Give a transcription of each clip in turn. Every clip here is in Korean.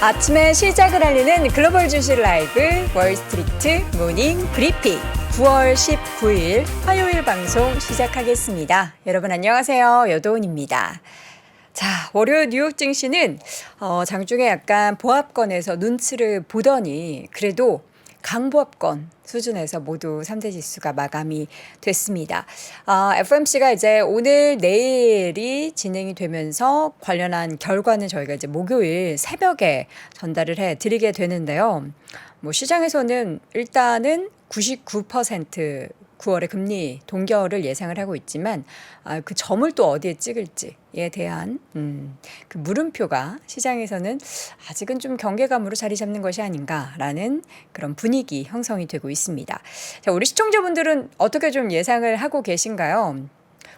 아침에 시작을 알리는 글로벌 주식 라이브 월스트리트 모닝 브리핑 9월 19일 화요일 방송 시작하겠습니다. 여러분 안녕하세요. 여도은입니다. 자, 월요일 뉴욕 증시는 장중에 약간 보합권에서 눈치를 보더니 그래도 강보합권 수준에서 모두 3대 지수가 마감이 됐습니다. FOMC가 이제 오늘 내일이 진행이 되면서 관련한 결과는 저희가 이제 목요일 새벽에 전달을 해 드리게 되는데요. 뭐 시장에서는 일단은 99% 9월에 금리 동결을 예상을 하고 있지만 그 점을 또 어디에 찍을지에 대한 그 물음표가 시장에서는 아직은 좀 경계감으로 자리 잡는 것이 아닌가라는 그런 분위기 형성이 되고 있습니다. 자, 우리 시청자분들은 어떻게 좀 예상을 하고 계신가요?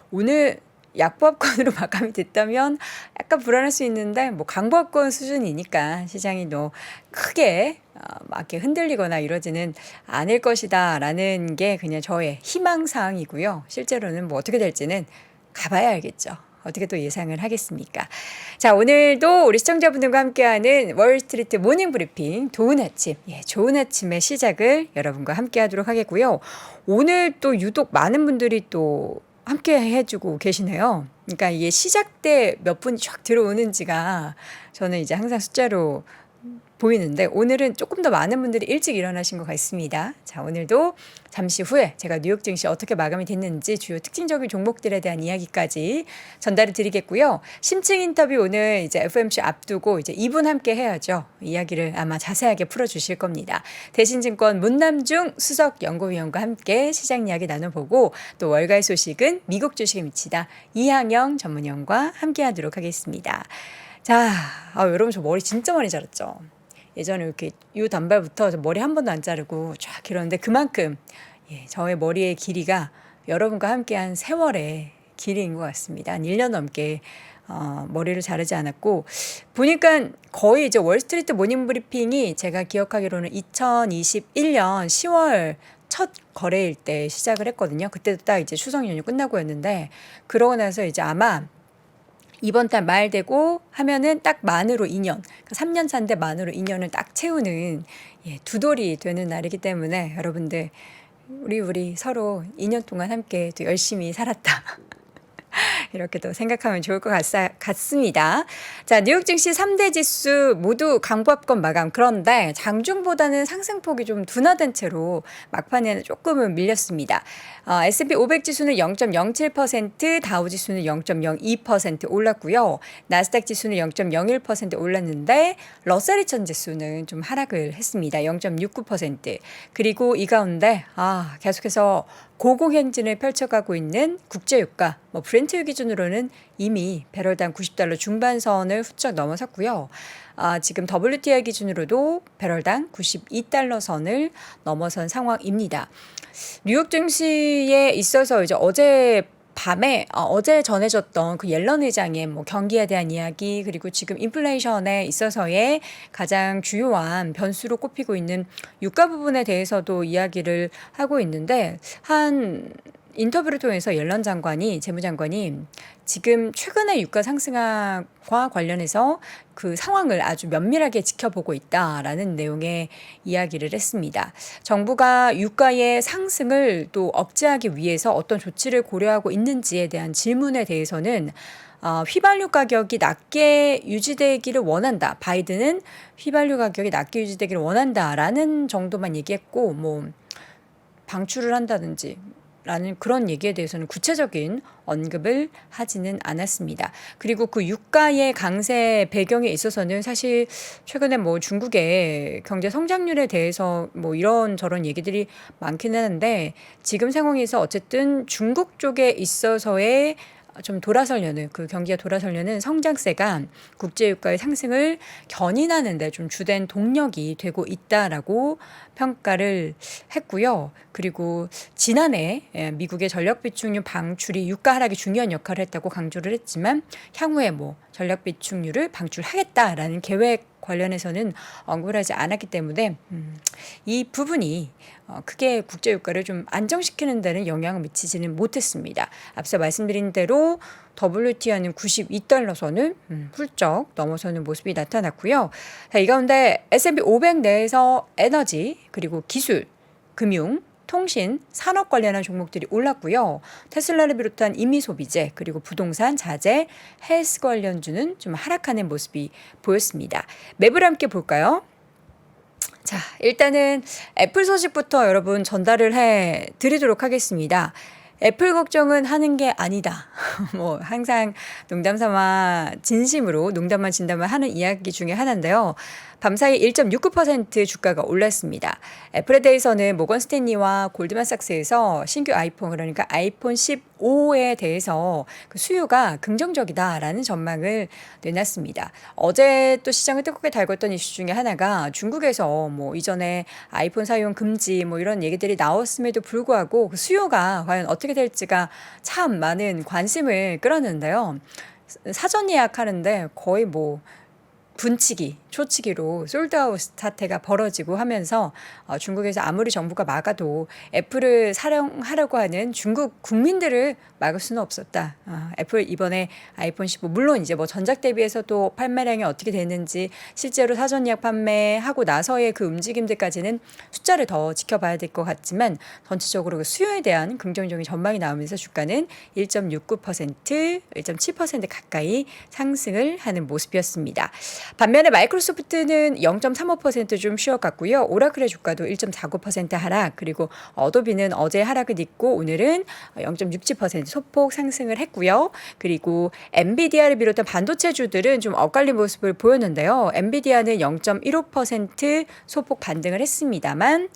오늘 약보합권으로 마감이 됐다면 약간 불안할 수 있는데 뭐 강보합권 수준이니까 시장이 너 크게 막 이렇게 흔들리거나 이러지는 않을 것이다 라는 게 그냥 저의 희망사항이고요. 실제로는 뭐 어떻게 될지는 가봐야 알겠죠. 어떻게 또 예상을 하겠습니까? 자, 오늘도 우리 시청자분들과 함께하는 월스트리트 모닝 브리핑 좋은 아침, 좋은 아침의 시작을 여러분과 함께하도록 하겠고요. 오늘 또 유독 많은 분들이 또 함께 해주고 계시네요. 그러니까 이게 시작 때 몇 분이 쫙 들어오는지가 저는 이제 항상 숫자로 보이는데 오늘은 조금 더 많은 분들이 일찍 일어나신 것 같습니다. 자, 오늘도 잠시 후에 제가 뉴욕 증시 어떻게 마감이 됐는지 주요 특징적인 종목들에 대한 이야기까지 전달을 드리겠고요. 심층 인터뷰 오늘 이제 FOMC 앞두고 이제 2분 함께 해야죠. 이야기를 아마 자세하게 풀어주실 겁니다. 대신증권 문남중 수석 연구위원과 함께 시장 이야기 나눠보고 또 월가의 소식은 미국 주식에 미치다 이항영 전문위원과 함께하도록 하겠습니다. 자, 여러분 저 머리 진짜 많이 자랐죠. 예전에 이렇게 요 단발부터 머리 한 번도 안 자르고 쫙 길었는데 그만큼 저의 머리의 길이가 여러분과 함께한 세월의 길이인 것 같습니다. 한 1년 넘게 머리를 자르지 않았고 보니까 거의 이제 월스트리트 모닝 브리핑이 제가 기억하기로는 2021년 10월 첫 거래일 때 시작을 했거든요. 그때도 딱 이제 추석 연휴 끝나고였는데 그러고 나서 이제 아마 이번 달 말 되고 하면은 딱 만으로 2년, 3년 차인데 만으로 2년을 딱 채우는 두 돌이 되는 날이기 때문에 여러분들 우리 서로 2년 동안 함께 또 열심히 살았다. 이렇게 또 생각하면 좋을 것 같습니다. 자, 뉴욕 증시 3대 지수 모두 강보합권 마감. 그런데 장중보다는 상승폭이 좀 둔화된 채로 막판에는 조금은 밀렸습니다. S&P 500 지수는 0.07%, 다우 지수는 0.02% 올랐고요. 나스닥 지수는 0.01% 올랐는데 러셀 2000 지수는 좀 하락을 했습니다. 0.69%. 그리고 이 가운데 계속해서 고공행진을 펼쳐가고 있는 국제유가, 브렌트 기준으로는 이미 배럴당 $90 중반선을 훌쩍 넘어섰고요. 지금 WTI 기준으로도 배럴당 $92 선을 넘어선 상황입니다. 뉴욕 증시에 있어서 이제 어제 밤에 어제 전해졌던 그 옐런 의장의 경기에 대한 이야기 그리고 지금 인플레이션에 있어서의 가장 주요한 변수로 꼽히고 있는 유가 부분에 대해서도 이야기를 하고 있는데 한 인터뷰를 통해서 옐런 장관이 재무장관이 지금 최근의 유가 상승과 관련해서 그 상황을 아주 면밀하게 지켜보고 있다라는 내용의 이야기를 했습니다. 정부가 유가의 상승을 또 억제하기 위해서 어떤 조치를 고려하고 있는지에 대한 질문에 대해서는 휘발유 가격이 낮게 유지되기를 원한다. 바이든은 휘발유 가격이 낮게 유지되기를 원한다라는 정도만 얘기했고 방출을 한다든지 라는 그런 얘기에 대해서는 구체적인 언급을 하지는 않았습니다. 그리고 그 유가의 강세 배경에 있어서는 사실 최근에 중국의 경제 성장률에 대해서 이런 저런 얘기들이 많기는 한데 지금 상황에서 어쨌든 중국 쪽에 있어서의 좀 돌아서려는 그 경기가 돌아서려는 성장세가 국제유가의 상승을 견인하는 데 좀 주된 동력이 되고 있다라고 평가를 했고요. 그리고 지난해 미국의 전력 비축률 방출이 유가 하락에 중요한 역할을 했다고 강조를 했지만 향후에 전력 비축률을 방출하겠다라는 계획 관련해서는 언급을 하지 않았기 때문에 이 부분이 크게 국제유가를 좀 안정시키는 데는 영향을 미치지는 못했습니다. 앞서 말씀드린 대로 WTI는 92달러 선을 훌쩍 넘어서는 모습이 나타났고요. 자, 이 가운데 S&P 500 내에서 에너지 그리고 기술, 금융, 통신, 산업 관련한 종목들이 올랐고요. 테슬라를 비롯한 임미소비재 그리고 부동산, 자재, 헬스 관련주는 좀 하락하는 모습이 보였습니다. 맵을 함께 볼까요? 자, 일단은 애플 소식부터 여러분 전달을 해 드리도록 하겠습니다. 애플 걱정은 하는 게 아니다. 뭐 항상 농담 삼아 진심으로 농담만 진담만 하는 이야기 중에 하나인데요. 밤사이 1.69% 주가가 올랐습니다. 애플에 대해서는 모건 스탠리와 골드만삭스에서 신규 아이폰 그러니까 아이폰 15에 대해서 그 수요가 긍정적이다라는 전망을 내놨습니다. 어제 또 시장을 뜨겁게 달궜던 이슈 중에 하나가 중국에서 뭐 이전에 아이폰 사용 금지 뭐 이런 얘기들이 나왔음에도 불구하고 그 수요가 과연 어떻게 될지가 참 많은 관심을 끌었는데요. 사전 예약하는데 거의 뭐 분치기, 초치기로 솔드아웃 사태가 벌어지고 하면서 중국에서 아무리 정부가 막아도 애플을 사용하려고 하는 중국 국민들을 막을 수는 없었다. 애플 이번에 아이폰 15 물론 이제 뭐 전작 대비해서도 판매량이 어떻게 됐는지 실제로 사전 예약 판매하고 나서의 그 움직임들까지는 숫자를 더 지켜봐야 될 것 같지만 전체적으로 그 수요에 대한 긍정적인 전망이 나오면서 주가는 1.69%, 1.7% 가까이 상승을 하는 모습이었습니다. 반면에 마이크로소프트는 0.35% 쉬어갔고요. 오라클의 주가도 1.49% 하락 그리고 어도비는 어제 하락을 딛고 오늘은 0.67% 소폭 상승을 했고요. 그리고 엔비디아를 비롯한 반도체주들은 좀 엇갈린 모습을 보였는데요. 엔비디아는 0.15% 소폭 반등을 했습니다만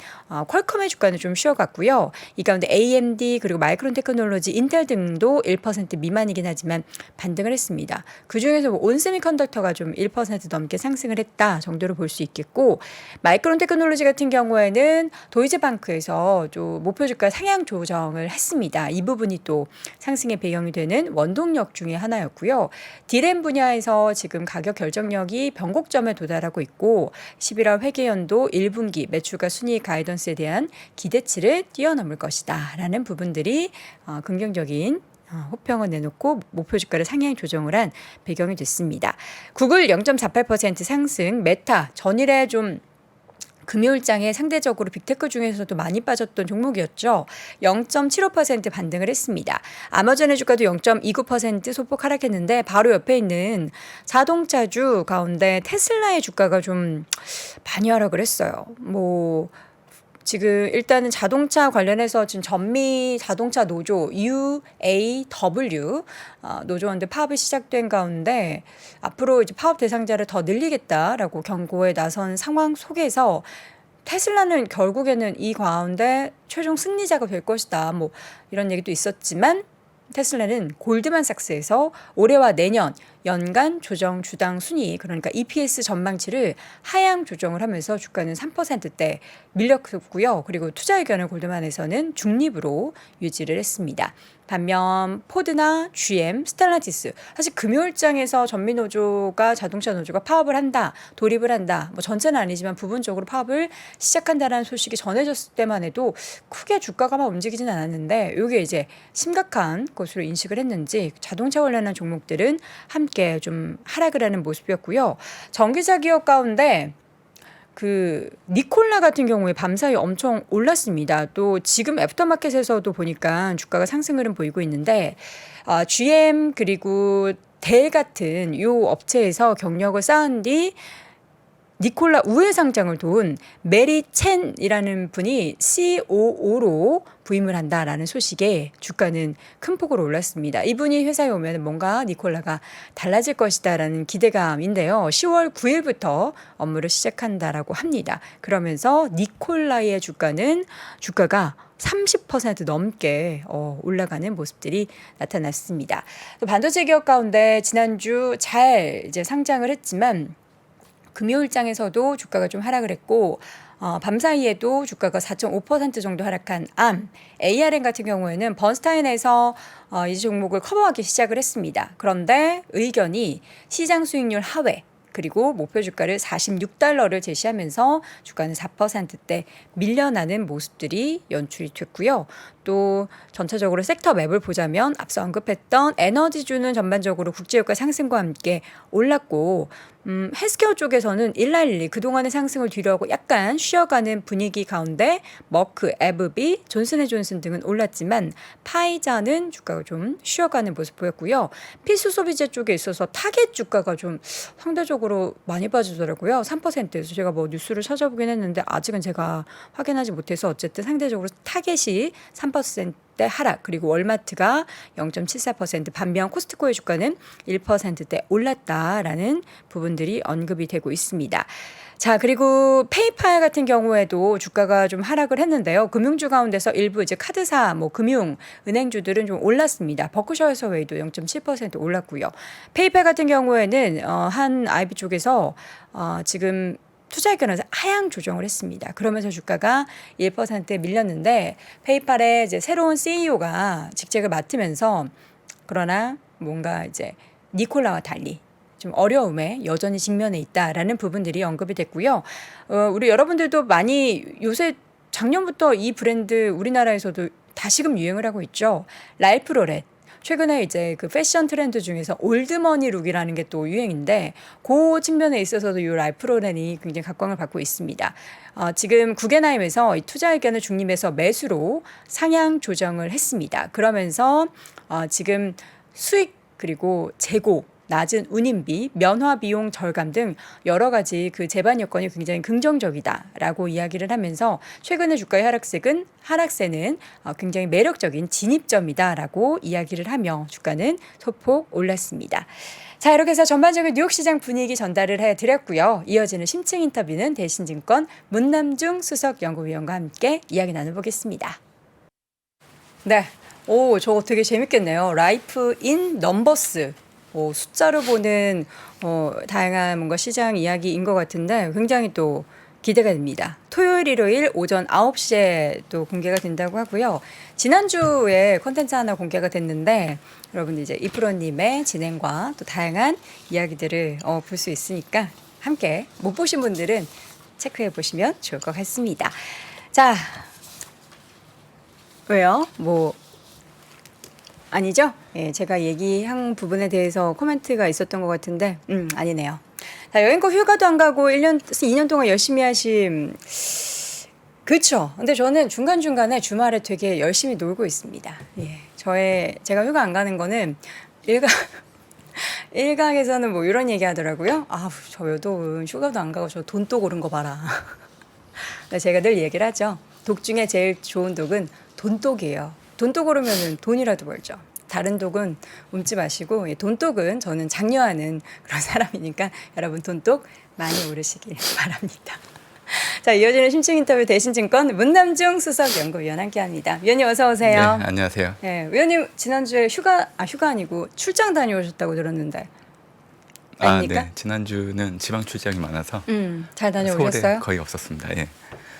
퀄컴의 주가는 좀 쉬어갔고요. 이 가운데 AMD 그리고 마이크론 테크놀로지, 인텔 등도 1% 미만이긴 하지만 반등을 했습니다. 그중에서 뭐 온세미컨덕터가 좀 1% 넘게 상승을 했다 정도로 볼 수 있겠고 마이크론 테크놀로지 같은 경우에는 도이체방크에서 좀 목표 주가 상향 조정을 했습니다. 이 부분이 또 상승의 배경이 되는 원동력 중에 하나였고요. 디램 분야에서 지금 가격 결정력이 변곡점에 도달하고 있고 11월 회계연도 1분기 매출과 순이익 가이던스에 대한 기대치를 뛰어넘을 것이다 라는 부분들이 긍정적인 호평을 내놓고 목표 주가를 상향 조정을 한 배경이 됐습니다. 구글 0.48% 상승, 메타 전일에 좀 금요일장에 상대적으로 빅테크 중에서도 많이 빠졌던 종목이었죠. 0.75% 반등을 했습니다. 아마존의 주가도 0.29% 소폭 하락했는데 바로 옆에 있는 자동차주 가운데 테슬라의 주가가 좀 많이 하락을 했어요. 뭐 지금 일단은 자동차 관련해서 지금 전미 자동차 노조 UAW 노조원들 파업이 시작된 가운데 앞으로 이제 파업 대상자를 더 늘리겠다라고 경고에 나선 상황 속에서 테슬라는 결국에는 이 가운데 최종 승리자가 될 것이다. 뭐 이런 얘기도 있었지만 테슬라는 골드만삭스에서 올해와 내년 연간 조정 주당 순이익 그러니까 EPS 전망치를 하향 조정을 하면서 주가는 3%대 밀렸고요. 그리고 투자 의견을 골드만에서는 중립으로 유지를 했습니다. 반면 포드나 GM, 스텔란티스 사실 금요일장에서 전미노조가 자동차 노조가 파업을 한다, 돌입을 한다. 뭐 전체는 아니지만 부분적으로 파업을 시작한다라는 소식이 전해졌을 때만 해도 크게 주가가 막 움직이진 않았는데 이게 이제 심각한 것으로 인식을 했는지 자동차 관련한 종목들은 함께 좀 하락을 하는 모습이었고요. 전기차 기업 가운데 그 니콜라 같은 경우에 밤사이 엄청 올랐습니다. 또 지금 애프터마켓에서도 보니까 주가가 상승을 보이고 있는데 GM 그리고 델 같은 요 업체에서 경력을 쌓은 뒤 니콜라 우회 상장을 도운 메리 첸이라는 분이 COO로 부임을 한다라는 소식에 주가는 큰 폭으로 올랐습니다. 이분이 회사에 오면 뭔가 니콜라가 달라질 것이다라는 기대감인데요. 10월 9일부터 업무를 시작한다라고 합니다. 그러면서 니콜라의 주가가 30% 넘게 올라가는 모습들이 나타났습니다. 또 반도체 기업 가운데 지난주 잘 이제 상장을 했지만 금요일장에서도 주가가 좀 하락을 했고 밤사이에도 주가가 4.5% 정도 하락한 ARM 같은 경우에는 번스타인에서 이 종목을 커버하기 시작을 했습니다. 그런데 의견이 시장 수익률 하회 그리고 목표 주가를 46달러를 제시하면서 주가는 4%대 밀려나는 모습들이 연출이 됐고요. 또 전체적으로 섹터 맵을 보자면 앞서 언급했던 에너지주는 전반적으로 국제유가 상승과 함께 올랐고 헬스케어 쪽에서는 1112 그동안의 상승을 뒤로하고 약간 쉬어가는 분위기 가운데 머크, 에브비, 존슨앤존슨 등은 올랐지만 파이자는 주가가 좀 쉬어가는 모습 보였고요. 필수 소비재 쪽에 있어서 타겟 주가가 좀 상대적으로 많이 빠지더라고요. 3%에서 제가 뭐 뉴스를 찾아보긴 했는데 아직은 제가 확인하지 못해서 어쨌든 상대적으로 타겟이 3%대 하락, 그리고 월마트가 0.74%, 반면 코스트코의 주가는 1%대 올랐다라는 부분들이 언급이 되고 있습니다. 자, 그리고 페이팔 같은 경우에도 주가가 좀 하락을 했는데요. 금융주 가운데서 일부 이제 카드사, 뭐 금융, 은행주들은 좀 올랐습니다. 버크셔 서웨이도 0.7% 올랐고요. 페이팔 같은 경우에는 한 IB 쪽에서 지금 투자 의견에서 하향 조정을 했습니다. 그러면서 주가가 1%에 밀렸는데 페이팔의 이제 새로운 CEO가 직책을 맡으면서 그러나 뭔가 이제 니콜라와 달리 좀 어려움에 여전히 직면해 있다라는 부분들이 언급이 됐고요. 우리 여러분들도 많이 요새 작년부터 이 브랜드 우리나라에서도 다시금 유행을 하고 있죠. 랄프 로렌. 최근에 이제 그 패션 트렌드 중에서 올드머니 룩이라는 게 또 유행인데 그 측면에 있어서도 이 랄프 로렌이 굉장히 각광을 받고 있습니다. 지금 구겐하임에서 이 투자 의견을 중립해서 매수로 상향 조정을 했습니다. 그러면서 지금 수익 그리고 재고 낮은 운임비, 면화 비용 절감 등 여러 가지 그 제반 여건이 굉장히 긍정적이다라고 이야기를 하면서 최근의 주가의 하락세는 굉장히 매력적인 진입점이다라고 이야기를 하며 주가는 소폭 올랐습니다. 자, 이렇게 해서 전반적인 뉴욕 시장 분위기 전달을 해드렸고요. 이어지는 심층 인터뷰는 대신증권 문남중 수석 연구위원과 함께 이야기 나눠보겠습니다. 네, 저거 되게 재밌겠네요. 라이프 인 넘버스. 숫자로 보는 다양한 뭔가 시장 이야기인 것 같은데 굉장히 또 기대가 됩니다. 토요일, 일요일 오전 9시에 또 공개가 된다고 하고요. 지난주에 콘텐츠 하나 공개가 됐는데 여러분 이제 이프로님의 진행과 또 다양한 이야기들을 볼 수 있으니까 함께 못 보신 분들은 체크해 보시면 좋을 것 같습니다. 자, 왜요? 아니죠? 예, 제가 얘기한 부분에 대해서 코멘트가 있었던 것 같은데, 아니네요. 자, 여행과 휴가도 안 가고 2년 동안 열심히 하신, 그쵸. 근데 저는 중간중간에 주말에 되게 열심히 놀고 있습니다. 예. 제가 휴가 안 가는 거는 일각에서는 뭐 이런 얘기 하더라고요. 저 여도 휴가도 안 가고 저 돈독 오른 거 봐라. 제가 늘 얘기를 하죠. 독 중에 제일 좋은 독은 돈독이에요. 돈독 오르면 돈이라도 벌죠. 다른 독은 움지 마시고 돈독은 저는 장려하는 그런 사람이니까 여러분 돈독 많이 오르시길 바랍니다. 자, 이어지는 심층 인터뷰 대신증권 문남중 수석 연구위원 함께합니다. 위원님 어서 오세요. 네, 안녕하세요. 네, 위원님 지난주에 휴가 아니고 출장 다녀오셨다고 들었는데 아닙니까? 네, 지난주는 지방 출장이 많아서 잘 다녀오셨어요? 서울에 거의 없었습니다. 예.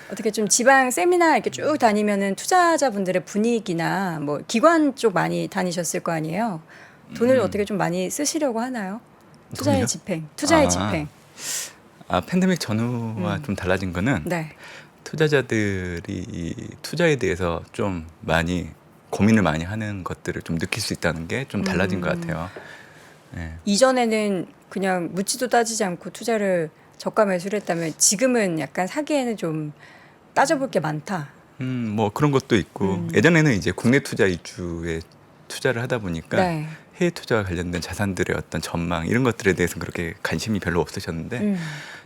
어떻게 좀 지방 세미나 이렇게 쭉 다니면은 투자자분들의 분위기나 뭐 기관 쪽 많이 다니셨을 거 아니에요? 돈을 어떻게 좀 많이 쓰시려고 하나요? 투자의 집행. 팬데믹 전후와 좀 달라진 거는 네. 투자자들이 이 투자에 대해서 좀 많이 고민을 많이 하는 것들을 좀 느낄 수 있다는 게 좀 달라진 것 같아요. 예. 이전에는 그냥 묻지도 따지지 않고 투자를 저가 매수를 했다면 지금은 약간 사기에는 좀 따져볼 게 많다. 뭐 그런 것도 있고 예전에는 이제 국내 투자 위주의 투자를 하다 보니까 네. 해외 투자와 관련된 자산들의 어떤 전망 이런 것들에 대해서 그렇게 관심이 별로 없으셨는데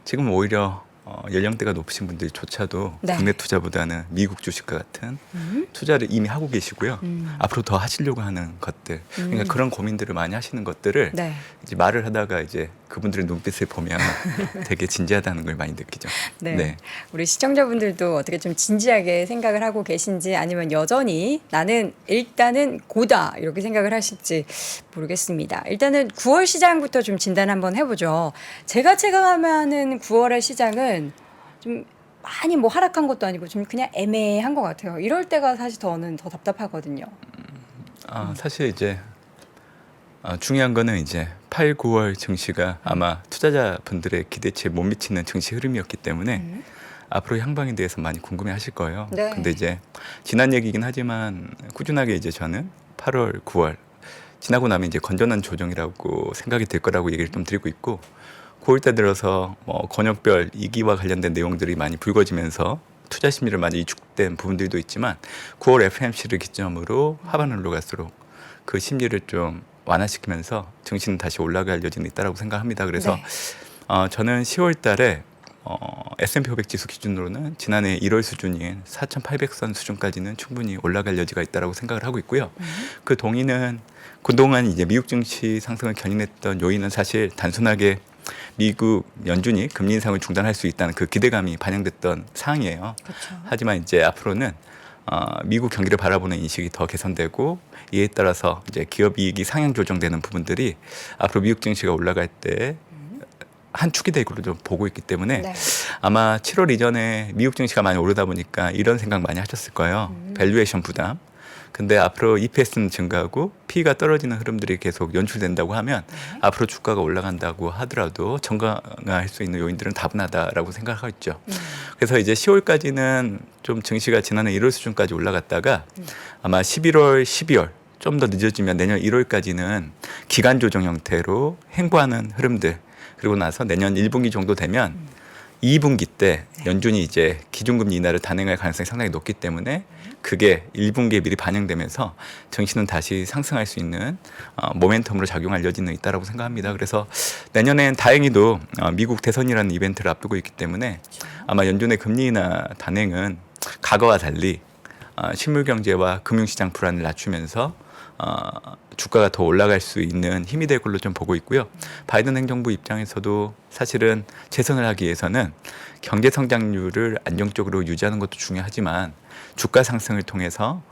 지금 오히려 연령대가 높으신 분들조차도 네. 국내 투자보다는 미국 주식과 같은 투자를 이미 하고 계시고요. 앞으로 더 하시려고 하는 것들, 그러니까 그런 고민들을 많이 하시는 것들을 네. 이제 말을 하다가 이제 그분들의 눈빛을 보면 되게 진지하다는 걸 많이 느끼죠. 네. 우리 시청자분들도 어떻게 좀 진지하게 생각을 하고 계신지 아니면 여전히 나는 일단은 고다 이렇게 생각을 하실지 모르겠습니다. 일단은 9월 시장부터 좀 진단 한번 해보죠. 제가 체감하는 9월의 시장은 좀 많이 뭐 하락한 것도 아니고 좀 그냥 애매한 것 같아요. 이럴 때가 사실 저는 더 답답하거든요. 사실 이제 중요한 거는 이제 8, 9월 증시가 아마 투자자분들의 기대치에 못 미치는 증시 흐름이었기 때문에 앞으로 향방에 대해서 많이 궁금해하실 거예요. 네. 근데 이제 지난 얘기긴 하지만 꾸준하게 이제 저는 8월, 9월 지나고 나면 이제 건전한 조정이라고 생각이 될 거라고 얘기를 좀 드리고 있고 9월달 들어서 뭐 권역별 이기와 관련된 내용들이 많이 불거지면서 투자 심리를 많이 위축된 부분들도 있지만 9월 FMC를 기점으로 하반기로 갈수록 그 심리를 좀 완화시키면서 증시는 다시 올라갈 여지는 있다라고 생각합니다. 그래서 네. 저는 10월달에 S&P 500 지수 기준으로는 지난해 1월 수준인 4,800선 수준까지는 충분히 올라갈 여지가 있다라고 생각을 하고 있고요. 그 동의는 그동안 이제 미국 증시 상승을 견인했던 요인은 사실 단순하게 미국 연준이 금리 인상을 중단할 수 있다는 그 기대감이 반영됐던 사항이에요. 그렇죠. 하지만 이제 앞으로는 미국 경기를 바라보는 인식이 더 개선되고 이에 따라서 이제 기업 이익이 상향 조정되는 부분들이 앞으로 미국 증시가 올라갈 때 한 축이 될 걸로 좀 보고 있기 때문에 네. 아마 7월 이전에 미국 증시가 많이 오르다 보니까 이런 생각 많이 하셨을 거예요. 밸류에이션 부담. 근데 앞으로 EPS는 증가하고 P가 떨어지는 흐름들이 계속 연출된다고 하면 앞으로 주가가 올라간다고 하더라도 정강할 수 있는 요인들은 다분하다라고 생각하고 있죠. 그래서 이제 10월까지는 좀 증시가 지난해 1월 수준까지 올라갔다가 아마 11월, 12월 좀 더 늦어지면 내년 1월까지는 기간 조정 형태로 행보하는 흐름들 그리고 나서 내년 1분기 정도 되면 2분기 때 연준이 이제 기준금리 인하를 단행할 가능성이 상당히 높기 때문에 그게 1분기에 미리 반영되면서 증시는 다시 상승할 수 있는 모멘텀으로 작용할 여지는 있다라고 생각합니다. 그래서 내년엔 다행히도 미국 대선이라는 이벤트를 앞두고 있기 때문에 아마 연준의 금리 인하 단행은 과거와 달리 실물 경제와 금융시장 불안을 낮추면서 주가가 더 올라갈 수 있는 힘이 될 걸로 좀 보고 있고요. 바이든 행정부 입장에서도 사실은 재선을 하기 위해서는 경제 성장률을 안정적으로 유지하는 것도 중요하지만 주가 상승을 통해서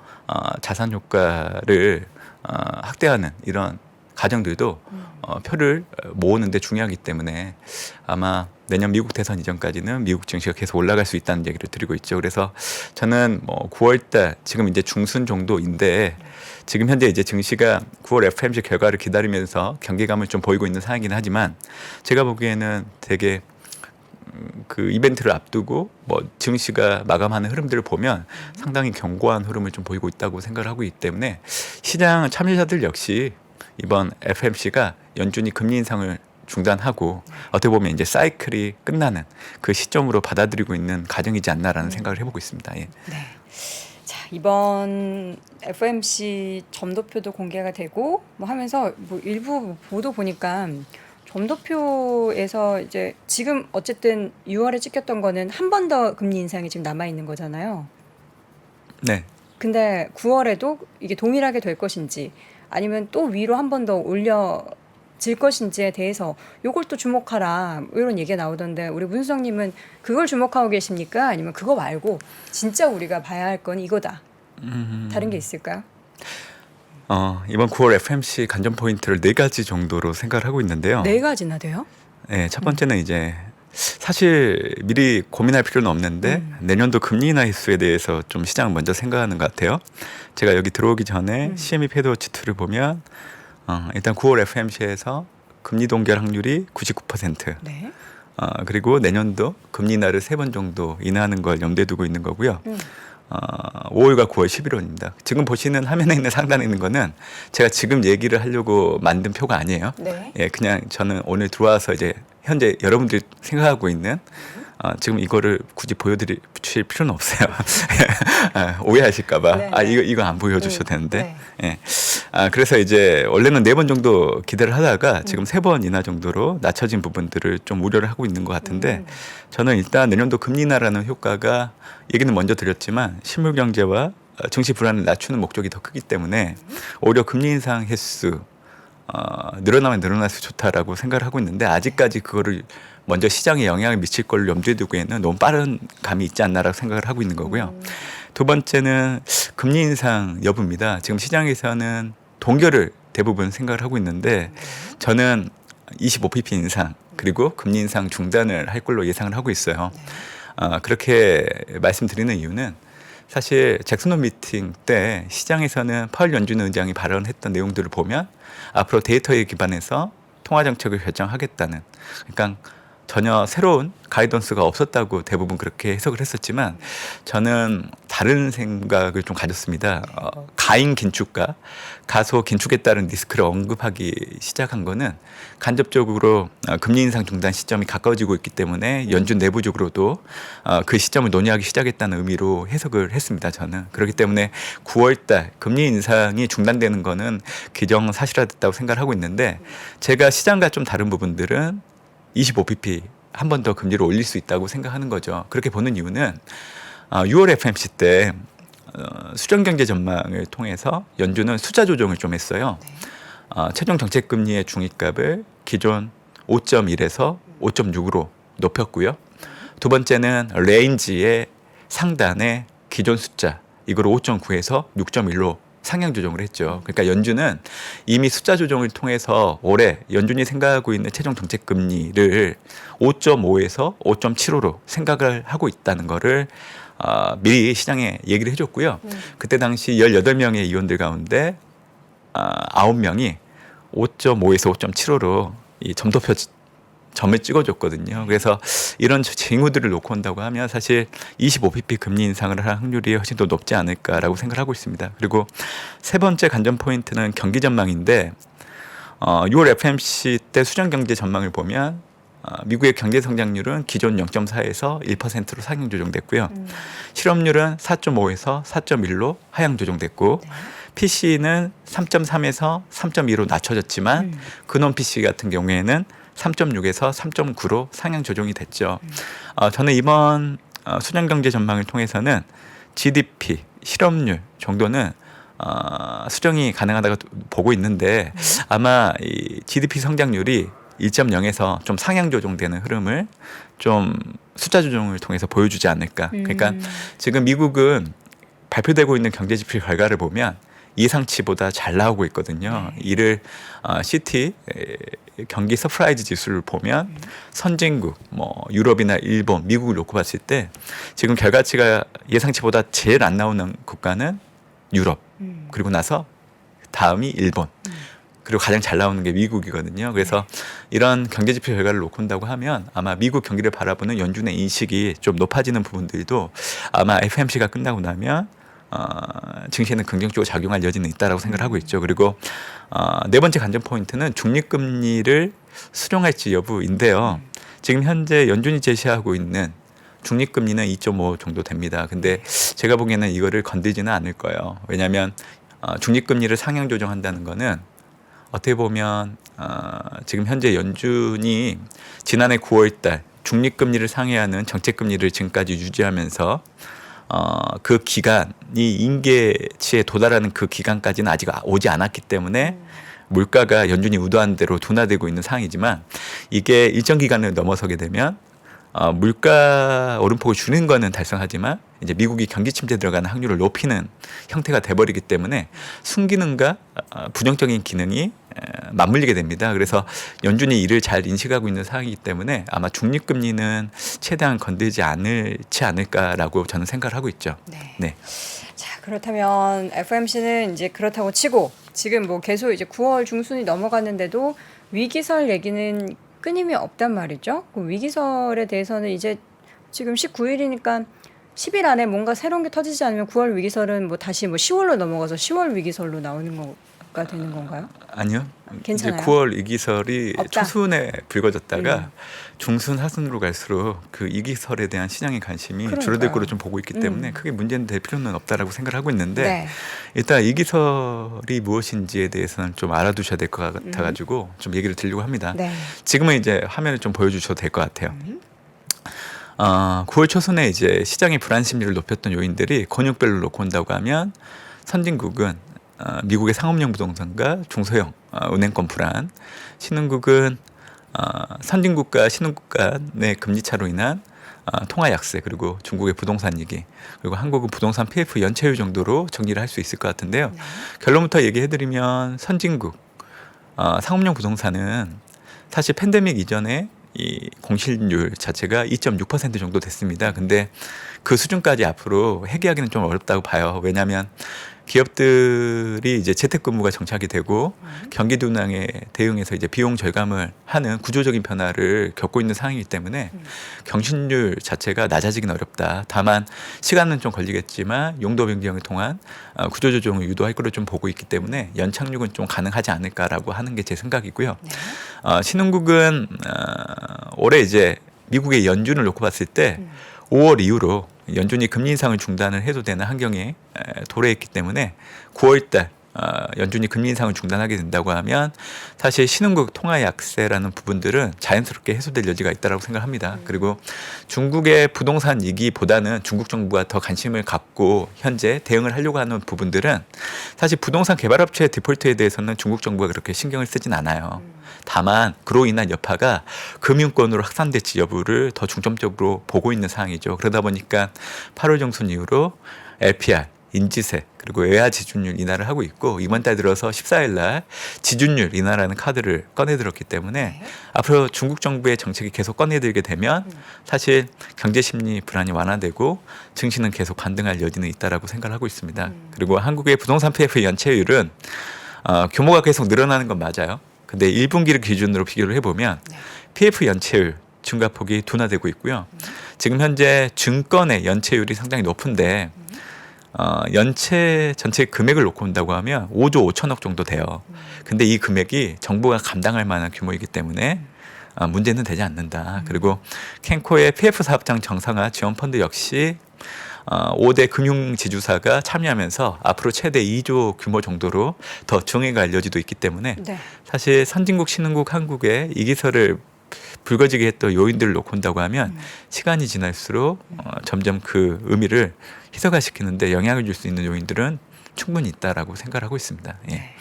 자산 효과를 확대하는 이런 과정들도 표를 모으는 데 중요하기 때문에 아마 내년 미국 대선 이전까지는 미국 증시가 계속 올라갈 수 있다는 얘기를 드리고 있죠. 그래서 저는 뭐 9월달 지금 이제 중순 정도인데 지금 현재 이제 증시가 9월 FMC 결과를 기다리면서 경계감을 좀 보이고 있는 상황이긴 하지만 제가 보기에는 되게 그 이벤트를 앞두고 뭐 증시가 마감하는 흐름들을 보면 상당히 견고한 흐름을 좀 보이고 있다고 생각을 하고 있기 때문에 시장 참여자들 역시 이번 FMC가 연준이 금리 인상을 중단하고 어떻게 보면 이제 사이클이 끝나는 그 시점으로 받아들이고 있는 과정이지 않나라는 생각을 해보고 있습니다. 예. 네. 자, 이번 FOMC 점도표도 공개가 되고 뭐 하면서 뭐 일부 보도 보니까 점도표에서 이제 지금 어쨌든 6월에 찍혔던 거는 한 번 더 금리 인상이 지금 남아 있는 거잖아요. 네. 근데 9월에도 이게 동일하게 될 것인지 아니면 또 위로 한 번 더 올려질 것인지에 대해서 요걸 또 주목하라 이런 얘기가 나오던데 우리 문수정님은 그걸 주목하고 계십니까? 아니면 그거 말고 진짜 우리가 봐야 할 건 이거다. 다른 게 있을까요? 이번 9월 FMC 관전 포인트를 4가지 정도로 생각을 하고 있는데요. 4가지나 돼요? 네, 첫 번째는 이제 사실 미리 고민할 필요는 없는데 내년도 금리 인하 횟수에 대해서 좀 시장을 먼저 생각하는 것 같아요. 제가 여기 들어오기 전에 CME 패드워치 2를 보면 일단 9월 FMC에서 금리 동결 확률이 99%. 네. 그리고 내년도 금리 인하를 3번 정도 인하하는 걸 염두에 두고 있는 거고요. 5월과 9월 11월입니다. 지금 보시는 화면에 있는 상단에 있는 거는 제가 지금 얘기를 하려고 만든 표가 아니에요. 네. 예, 그냥 저는 오늘 들어와서 이제 현재 여러분들이 생각하고 있는 지금 이거를 굳이 보여드릴 필요는 없어요. 오해하실까봐. 네, 이거 안 보여주셔도 되는데. 네. 예. 그래서 이제 원래는 4번 정도 기대를 하다가 지금 3번 인하 정도로 낮춰진 부분들을 좀 우려를 하고 있는 것 같은데 저는 일단 내년도 금리 인하라는 효과가 얘기는 먼저 드렸지만 실물 경제와 증시 불안을 낮추는 목적이 더 크기 때문에 오히려 금리 인상 횟수 늘어나면 늘어날수록 좋다라고 생각을 하고 있는데 아직까지 그거를 먼저 시장에 영향을 미칠 걸 염두에 두기에는 너무 빠른 감이 있지 않나라고 생각을 하고 있는 거고요. 두 번째는 금리 인상 여부입니다. 지금 시장에서는 동결을 대부분 생각을 하고 있는데 저는 25pp 인상 그리고 금리 인상 중단을 할 걸로 예상을 하고 있어요. 그렇게 말씀드리는 이유는 사실 잭슨홀 미팅 때 시장에서는 파월 연준 의장이 발언했던 내용들을 보면 앞으로 데이터에 기반해서 통화 정책을 결정하겠다는, 그러니까 전혀 새로운 가이던스가 없었다고 대부분 그렇게 해석을 했었지만 저는 다른 생각을 좀 가졌습니다. 가인 긴축과 가소 긴축에 따른 리스크를 언급하기 시작한 거는 간접적으로 금리 인상 중단 시점이 가까워지고 있기 때문에 연준 내부적으로도 그 시점을 논의하기 시작했다는 의미로 해석을 했습니다. 저는 그렇기 때문에 9월달 금리 인상이 중단되는 거는 기정사실화됐다고 생각을 하고 있는데, 제가 시장과 좀 다른 부분들은 25bp 한 번 더 금리를 올릴 수 있다고 생각하는 거죠. 그렇게 보는 이유는 6월 FMC 때 수정 경제 전망을 통해서 연준은 숫자 조정을 좀 했어요. 최종 정책 금리의 중위값을 기존 5.1에서 5.6으로 높였고요. 두 번째는 레인지의 상단의 기존 숫자 이걸 5.9에서 6.1로 상향 조정을 했죠. 그러니까 연준은 이미 숫자 조정을 통해서 올해 연준이 생각하고 있는 최종 정책 금리를 5.5에서 5.75로 생각을 하고 있다는 거를 미리 시장에 얘기를 해줬고요. 그때 당시 18명의 위원들 가운데 9명이 5.5에서 5.75로 이 점도표 점을 찍어줬거든요. 그래서 이런 징후들을 놓고 온다고 하면 사실 25bp 금리 인상을 할 확률이 훨씬 더 높지 않을까라고 생각을 하고 있습니다. 그리고 세 번째 관전 포인트는 경기 전망인데 6월 FMC 때 수정 경제 전망을 보면 미국의 경제 성장률은 기존 0.4에서 1%로 상향 조정됐고요. 실업률은 4.5에서 4.1로 하향 조정됐고 PC는 3.3에서 3.2로 낮춰졌지만 근원 PC 같은 경우에는 3.6에서 3.9로 상향 조정이 됐죠. 저는 이번 수정 경제 전망을 통해서는 GDP, 실업률 정도는 수정이 가능하다고 보고 있는데 아마 이 GDP 성장률이 1.0에서 좀 상향 조정되는 흐름을 좀 숫자 조정을 통해서 보여주지 않을까. 그러니까 지금 미국은 발표되고 있는 경제 지표 결과를 보면 예상치보다 잘 나오고 있거든요. 이를 CT 경기 서프라이즈 지수를 보면 선진국, 뭐 유럽이나 일본, 미국을 놓고 봤을 때 지금 결과치가 예상치보다 제일 안 나오는 국가는 유럽, 그리고 나서 다음이 일본, 그리고 가장 잘 나오는 게 미국이거든요. 그래서 이런 경제 지표 결과를 놓고 온다고 하면 아마 미국 경기를 바라보는 연준의 인식이 좀 높아지는 부분들도 아마 FMC가 끝나고 나면 증시에는 긍정적으로 작용할 여지는 있다라고 생각을 하고 있죠. 그리고 네 번째 관전 포인트는 중립금리를 수정할지 여부인데요. 지금 현재 연준이 제시하고 있는 중립금리는 2.5 정도 됩니다. 근데 제가 보기에는 이거를 건들지는 않을 거예요. 왜냐하면 중립금리를 상향 조정한다는 거는 어떻게 보면 지금 현재 연준이 지난해 9월달 중립금리를 상회하는 정책금리를 지금까지 유지하면서 그 기간이 임계치에 도달하는 그 기간까지는 아직 오지 않았기 때문에 물가가 연준이 의도한 대로 둔화되고 있는 상황이지만 이게 일정 기간을 넘어서게 되면 물가 오름폭을 줄이는 거는 달성하지만 이제 미국이 경기 침체에 들어가는 확률을 높이는 형태가 돼버리기 때문에 순기능과 부정적인 기능이 맞물리게 됩니다. 그래서 연준이 이를 잘 인식하고 있는 상황이기 때문에 아마 중립금리는 최대한 건들지 않을까라고 저는 생각을 하고 있죠. 네. 자, 그렇다면 FOMC는 이제 그렇다고 치고 지금 뭐 계속 이제 9월 중순이 넘어갔는데도 위기설 얘기는 끊임이 없단 말이죠. 그 위기설에 대해서는 이제 지금 19일이니까 10일 안에 뭔가 새로운 게 터지지 않으면 9월 위기설은 뭐 다시 뭐 10월로 넘어가서 10월 위기설로 나오는 거가 되는 건가요? 아니요. 괜찮아요. 이제 9월 위기설이 없다. 초순에 불거졌다가 중순, 하순으로 갈수록 그 위기설에 대한 시장의 관심이 그러니까요. 줄어들 거로 좀 보고 있기 때문에 크게 문제는 될 필요는 없다라고 생각을 하고 있는데 네. 일단 위기설이 무엇인지에 대해서는 좀 알아두셔야 될 것 같아가지고 좀 얘기를 드리려고 합니다. 네. 지금은 이제 화면을 좀 보여주셔도 될 것 같아요. 9월 초순에 이제 시장의 불안 심리를 높였던 요인들이 권역별로 놓고 온다고 하면 선진국은 미국의 상업용 부동산과 중소형 은행권 불안, 신흥국은 선진국과 신흥국 간의 금리 차로 인한 통화 약세, 그리고 중국의 부동산 위기, 그리고 한국은 부동산 PF 연체율 정도로 정리를 할 수 있을 것 같은데요. 결론부터 얘기해드리면 선진국 상업용 부동산은 사실 팬데믹 이전에 이 공실률 자체가 2.6% 정도 됐습니다. 근데 그 수준까지 앞으로 회귀하기는 좀 어렵다고 봐요. 왜냐하면 기업들이 이제 재택근무가 정착이 되고 경기 둔화에 대응해서 이제 비용 절감을 하는 구조적인 변화를 겪고 있는 상황이기 때문에 경신률 자체가 낮아지기는 어렵다. 다만 시간은 좀 걸리겠지만 용도 변경을 통한 구조 조정을 유도할 거로 좀 보고 있기 때문에 연착륙은 좀 가능하지 않을까라고 하는 게 제 생각이고요. 네. 신흥국은 올해 이제 미국의 연준을 놓고 봤을 때 5월 이후로 연준이 금리 인상을 중단을 해도 되는 환경에 도래했기 때문에 9월달 연준이 금리 인상을 중단하게 된다고 하면 사실 신흥국 통화 약세라는 부분들은 자연스럽게 해소될 여지가 있다고 생각합니다. 그리고 중국의 부동산 위기보다는 중국 정부가 더 관심을 갖고 현재 대응을 하려고 하는 부분들은 사실 부동산 개발업체의 디폴트에 대해서는 중국 정부가 그렇게 신경을 쓰진 않아요. 다만 그로 인한 여파가 금융권으로 확산될지 여부를 더 중점적으로 보고 있는 상황이죠. 그러다 보니까 8월 중순 이후로 LPR 인지세 그리고 외화 지준율 인하를 하고 있고 이번 달 들어서 14일 날 지준율 인하라는 카드를 꺼내들었기 때문에 네. 앞으로 중국 정부의 정책이 계속 꺼내들게 되면 사실 경제 심리 불안이 완화되고 증시는 계속 반등할 여지는 있다라고 생각을 하고 있습니다. 그리고 한국의 부동산 PF 연체율은 규모가 계속 늘어나는 건 맞아요. 근데 1분기를 기준으로 비교를 해보면 PF 연체율 증가폭이 둔화되고 있고요. 지금 현재 증권의 연체율이 상당히 높은데 연체 전체 금액을 놓고 본다고 하면 5조 5천억 정도 돼요. 근데 이 금액이 정부가 감당할 만한 규모이기 때문에 문제는 되지 않는다. 그리고 캔코의 PF 사업장 정상화 지원 펀드 역시 5대 금융지주사가 참여하면서 앞으로 최대 2조 규모 정도로 더 증액할 여지도 있기 때문에 네. 사실 선진국, 신흥국, 한국의 이 기설을 불거지게 했던 요인들을 놓고 본다고 하면 시간이 지날수록 점점 그 의미를 희석화시키는데 영향을 줄 수 있는 요인들은 충분히 있다라고 생각을 하고 있습니다. 예. 네.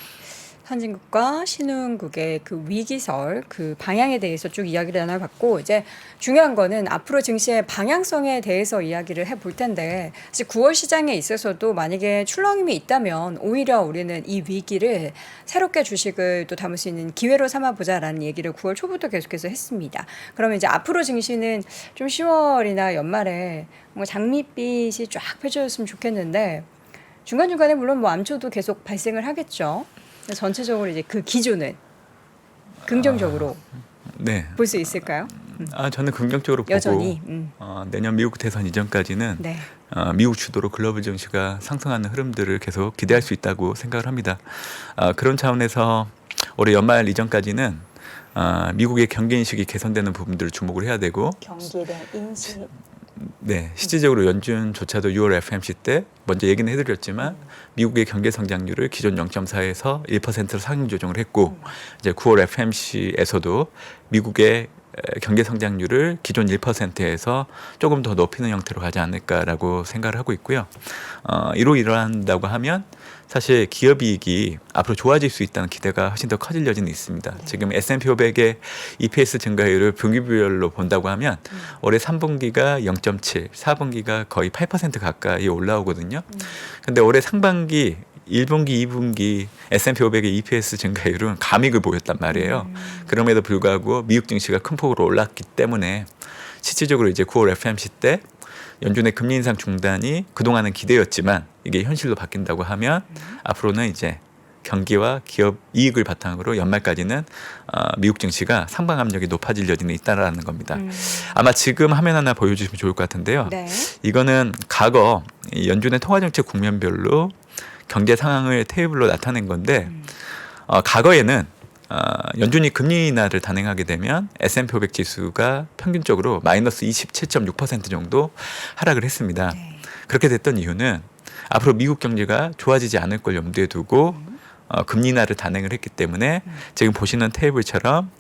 선진국과 신흥국의 그 위기설, 그 방향에 대해서 쭉 이야기를 나눠봤고, 이제 중요한 거는 앞으로 증시의 방향성에 대해서 이야기를 해볼 텐데, 사실 9월 시장에 있어서도 만약에 출렁임이 있다면 오히려 우리는 이 위기를 새롭게 주식을 또 담을 수 있는 기회로 삼아보자라는 얘기를 9월 초부터 계속해서 했습니다. 그러면 이제 앞으로 증시는 좀 10월이나 연말에 뭔가 장밋빛이 쫙 펼쳐졌으면 좋겠는데, 중간중간에 물론 뭐 암초도 계속 발생을 하겠죠. 전체적으로 이제 그 기조는 긍정적으로 네. 볼 수 있을까요? 저는 긍정적으로 여전히. 보고 내년 미국 대선 이전까지는 네. 미국 주도로 글로벌 증시가 상승하는 흐름들을 계속 기대할 수 있다고 생각을 합니다. 그런 차원에서 올해 연말 이전까지는 미국의 경기 인식이 개선되는 부분들을 주목을 해야 되고 경기에 대한 인식. 네, 실질적으로 연준조차도 6월 FMC 때 먼저 얘기는 해드렸지만 미국의 경제 성장률을 기존 0.4에서 1%로 상향 조정을 했고 이제 9월 FMC에서도 미국의 경제 성장률을 기존 1%에서 조금 더 높이는 형태로 가지 않을까라고 생각을 하고 있고요. 이로 일어난다고 하면 사실 기업이익이 앞으로 좋아질 수 있다는 기대가 훨씬 더 커질 여지는 있습니다. 지금 S&P 500의 EPS 증가율을 분기별로 본다고 하면 올해 3분기가 0.7, 4분기가 거의 8% 가까이 올라오거든요. 근데 올해 상반기 1분기, 2분기 S&P 500의 EPS 증가율은 감익을 보였단 말이에요. 그럼에도 불구하고 미국 증시가 큰 폭으로 올랐기 때문에 실질적으로 이제 9월 FMC 때 연준의 금리 인상 중단이 그동안은 기대였지만 이게 현실로 바뀐다고 하면 앞으로는 이제 경기와 기업 이익을 바탕으로 연말까지는 미국 증시가 상방 압력이 높아질 여지는 있다라는 겁니다. 아마 지금 화면 하나 보여주시면 좋을 것 같은데요. 네. 이거는 과거 이 연준의 통화정책 국면별로 경제 상황을 테이블로 나타낸 건데 과거에는 연준이 금리 인하를 단행하게 되면 S&P 500 지수가 평균적으로 마이너스 27.6% 정도 하락을 했습니다. 네. 그렇게 됐던 이유는 앞으로 미국 경제가 좋아지지 않을 걸 염두에 두고 금리 인하를 단행을 했기 때문에 지금 보시는 테이블처럼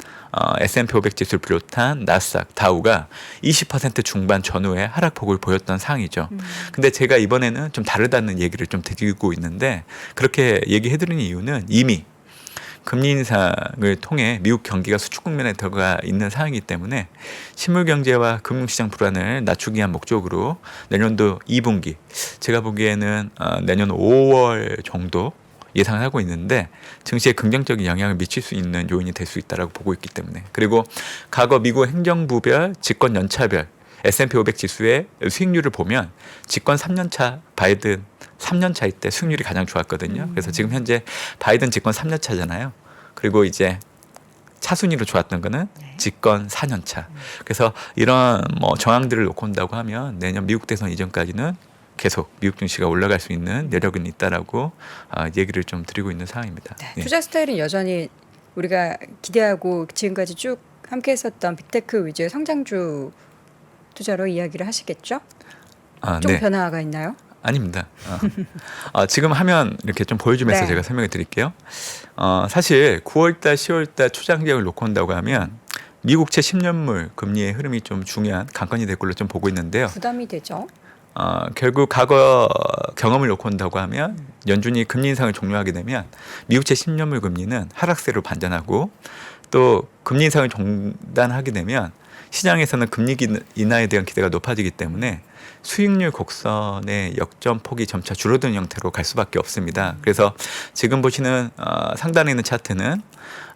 S&P 500 지수를 비롯한 나스닥, 다우가 20% 중반 전후의 하락폭을 보였던 상황이죠. 근데 제가 이번에는 좀 다르다는 얘기를 좀 드리고 있는데 그렇게 얘기해드리는 이유는 이미 금리 인상을 통해 미국 경기가 수축 국면에 들어가 있는 상황이기 때문에 실물 경제와 금융시장 불안을 낮추기 위한 목적으로 내년도 2분기 제가 보기에는 내년 5월 정도 예상을 하고 있는데 증시에 긍정적인 영향을 미칠 수 있는 요인이 될 수 있다라고 보고 있기 때문에 그리고 과거 미국 행정부별 집권 연차별 S&P 500 지수의 수익률을 보면 집권 3년차 바이든 3년차일 때 수익률이 가장 좋았거든요. 그래서 지금 현재 바이든 집권 3년차잖아요. 그리고 이제 차순위로 좋았던 거는 집권 4년차. 그래서 이런 뭐 정황들을 놓고 온다고 하면 내년 미국 대선 이전까지는 계속 미국 증시가 올라갈 수 있는 여력은 있다라고 얘기를 좀 드리고 있는 상황입니다. 네, 투자 스타일은 여전히 우리가 기대하고 지금까지 쭉 함께 했었던 빅테크 위주의 성장주 투자로 이야기를 하시겠죠? 좀 네. 변화가 있나요? 아닙니다. 지금 화면 이렇게 좀 보여주면서 네. 제가 설명해 드릴게요. 사실 9월달, 10월달 초장기를 놓고 온다고 하면 미국채 10년물 금리의 흐름이 좀 중요한 관건이 될 걸로 좀 보고 있는데요. 부담이 되죠. 결국 과거 경험을 놓고 온다고 하면 연준이 금리 인상을 종료하게 되면 미국채 10년물 금리는 하락세로 반전하고 또 금리 인상을 중단하게 되면 시장에서는 금리 인하에 대한 기대가 높아지기 때문에 수익률 곡선의 역전폭이 점차 줄어드는 형태로 갈 수밖에 없습니다. 그래서 지금 보시는 상단에 있는 차트는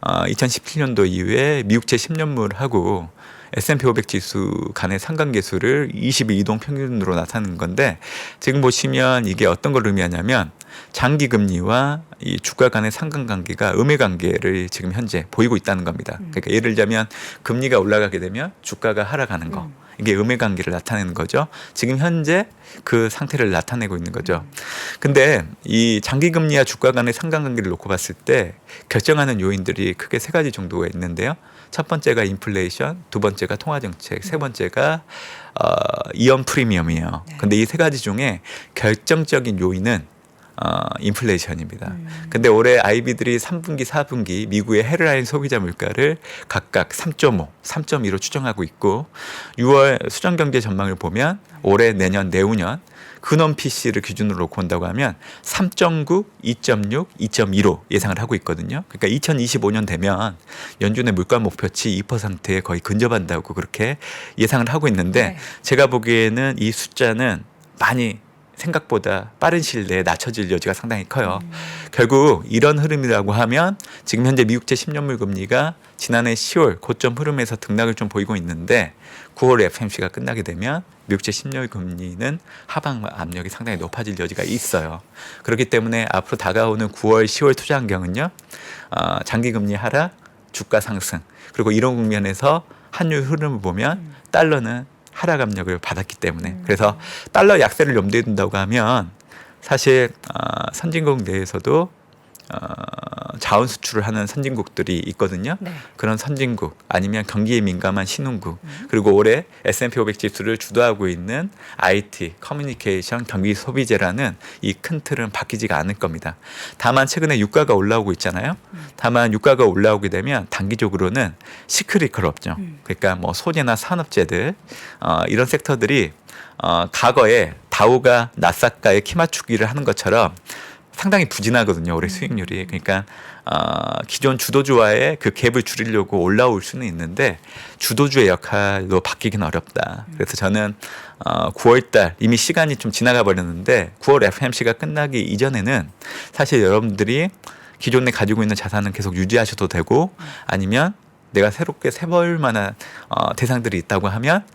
2017년도 이후에 미국채 10년물하고 S&P 500 지수 간의 상관계수를 20일 이동 평균으로 나타내는 건데 지금 보시면 이게 어떤 걸 의미하냐면 장기 금리와 이 주가 간의 상관관계가 음해관계를 지금 현재 보이고 있다는 겁니다. 그러니까 예를 들자면 금리가 올라가게 되면 주가가 하락하는 거. 이게 음해관계를 나타내는 거죠. 지금 현재 그 상태를 나타내고 있는 거죠. 근데 이 장기금리와 주가 간의 상관관계를 놓고 봤을 때 결정하는 요인들이 크게 세 가지 정도가 있는데요. 첫 번째가 인플레이션, 두 번째가 통화정책, 세 번째가 이연 프리미엄이에요. 근데 이 세 가지 중에 결정적인 요인은 인플레이션입니다. 근데 올해 아이비들이 3분기, 4분기 미국의 헤드라인 소비자 물가를 각각 3.5, 3.2로 추정하고 있고 6월 수정 경제 전망을 보면 올해, 내년, 내후년 근원 PC를 기준으로 놓고 온다고 하면 3.9, 2.6, 2.2로 예상을 하고 있거든요. 그러니까 2025년 되면 연준의 물가 목표치 2%에 거의 근접한다고 그렇게 예상을 하고 있는데 네. 제가 보기에는 이 숫자는 많이 생각보다 빠른 시일 내에 낮춰질 여지가 상당히 커요. 결국 이런 흐름이라고 하면 지금 현재 미국채 10년물 금리가 지난해 10월 고점 흐름에서 등락을 좀 보이고 있는데 9월 FMC가 끝나게 되면 미국채 10년물 금리는 하방 압력이 상당히 높아질 여지가 있어요. 그렇기 때문에 앞으로 다가오는 9월, 10월 투자 환경은요. 장기 금리 하락, 주가 상승 그리고 이런 국면에서 환율 흐름을 보면 달러는 하락 압력을 받았기 때문에 그래서 달러 약세를 염두에 둔다고 하면 사실 선진국 내에서도 자원 수출을 하는 선진국들이 있거든요. 네. 그런 선진국 아니면 경기에 민감한 신흥국 그리고 올해 S&P 500 지수를 주도하고 있는 IT, 커뮤니케이션, 경기 소비재라는 이 큰 틀은 바뀌지가 않을 겁니다. 다만 최근에 유가가 올라오고 있잖아요. 다만 유가가 올라오게 되면 단기적으로는 시크릿컬 업종 그러니까 뭐 소재나 산업재들 이런 섹터들이 과거에 다우가 나스닥과의 키 맞추기를 하는 것처럼 상당히 부진하거든요. 올해 수익률이. 그러니까 기존 주도주와의 그 갭을 줄이려고 올라올 수는 있는데 주도주의 역할로 바뀌기는 어렵다. 그래서 저는 9월달 이미 시간이 좀 지나가 버렸는데 9월 FMC가 끝나기 이전에는 사실 여러분들이 기존에 가지고 있는 자산은 계속 유지하셔도 되고 아니면 내가 새롭게 세볼 만한 대상들이 있다고 하면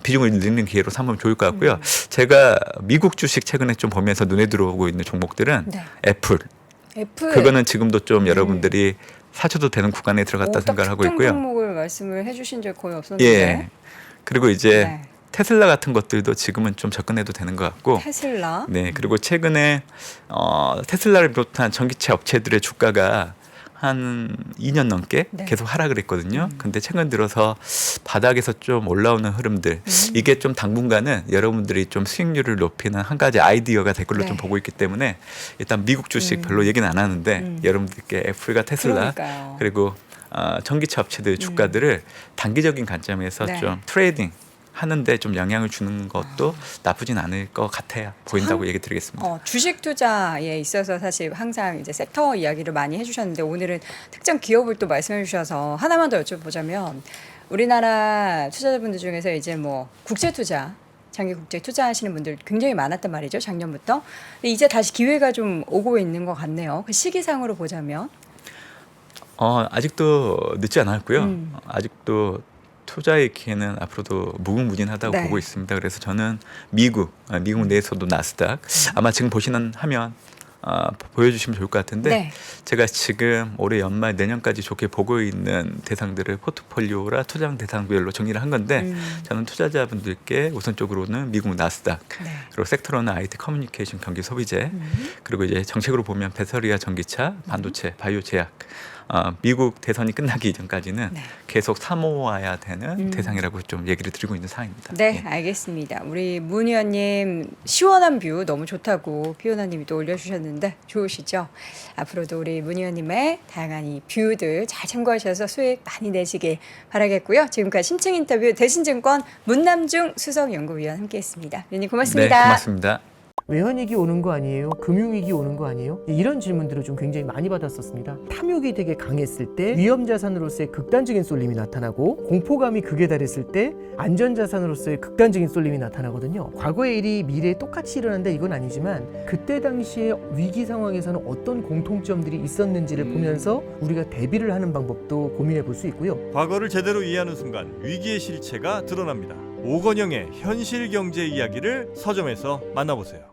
비중을 늘리는 기회로 삼으면 좋을 것 같고요. 제가 미국 주식 최근에 좀 보면서 눈에 들어오고 있는 종목들은 네. 애플. 그거는 지금도 좀 여러분들이 사셔도 되는 구간에 들어갔다 생각을 하고 특정 있고요. 종목을 말씀을 해주신 적 거의 없었는데. 예. 그리고 이제 네. 테슬라 같은 것들도 지금은 좀 접근해도 되는 것 같고. 테슬라. 네. 그리고 최근에 테슬라를 비롯한 전기차 업체들의 주가가 한 2년 넘게 네. 계속 하락을 했거든요. 근데 최근 들어서 바닥에서 좀 올라오는 흐름들 이게 좀 당분간은 여러분들이 좀 수익률을 높이는 한 가지 아이디어가 될 걸로 네. 좀 보고 있기 때문에 일단 미국 주식 별로 얘기는 안 하는데 여러분들께 애플과 테슬라 그러니까요. 그리고 전기차 업체들 주가들을 단기적인 관점에서 네. 좀 트레이딩 하는데 좀 영향을 주는 것도 나쁘진 않을 것 같아요. 보인다고 얘기 드리겠습니다. 주식 투자에 있어서 사실 항상 이제 섹터 이야기를 많이 해주셨는데 오늘은 특정 기업을 또 말씀해 주셔서 하나만 더 여쭤보자면 우리나라 투자자분들 중에서 이제 뭐 국제 투자 장기국제 투자하시는 분들 굉장히 많았단 말이죠. 작년부터. 근데 이제 다시 기회가 좀 오고 있는 것 같네요. 그 시기상으로 보자면. 아직도 늦지 않았고요. 아직도 투자의 기회는 앞으로도 무궁무진하다고 네. 보고 있습니다. 그래서 저는 미국 내에서도 나스닥 아마 지금 보시는 화면 보여주시면 좋을 것 같은데 네. 제가 지금 올해 연말 내년까지 좋게 보고 있는 대상들을 포트폴리오라 투자 대상별로 정리를 한 건데 저는 투자자분들께 우선적으로는 미국 나스닥 네. 그리고 섹터로는 IT 커뮤니케이션 경기 소비재 그리고 이제 정책으로 보면 배터리와 전기차 반도체 바이오 제약 미국 대선이 끝나기 이전까지는 네. 계속 사모아야 되는 대상이라고 좀 얘기를 드리고 있는 상황입니다. 네, 예. 알겠습니다. 우리 문 의원님 시원한 뷰 너무 좋다고 피오나님이 또 올려주셨는데 좋으시죠? 앞으로도 우리 문 의원님의 다양한 이 뷰들 잘 참고하셔서 수익 많이 내시길 바라겠고요. 지금까지 심층 인터뷰 대신증권 문남중 수석연구위원 함께했습니다. 의원님 고맙습니다. 네, 고맙습니다. 외환위기 오는 거 아니에요? 금융위기 오는 거 아니에요? 이런 질문들을 좀 굉장히 많이 받았었습니다. 탐욕이 되게 강했을 때 위험자산으로서의 극단적인 쏠림이 나타나고 공포감이 극에 달했을 때 안전자산으로서의 극단적인 쏠림이 나타나거든요. 과거의 일이 미래에 똑같이 일어난다 이건 아니지만 그때 당시에 위기 상황에서는 어떤 공통점들이 있었는지를 보면서 우리가 대비를 하는 방법도 고민해 볼 수 있고요. 과거를 제대로 이해하는 순간 위기의 실체가 드러납니다. 오건영의 현실 경제 이야기를 서점에서 만나보세요.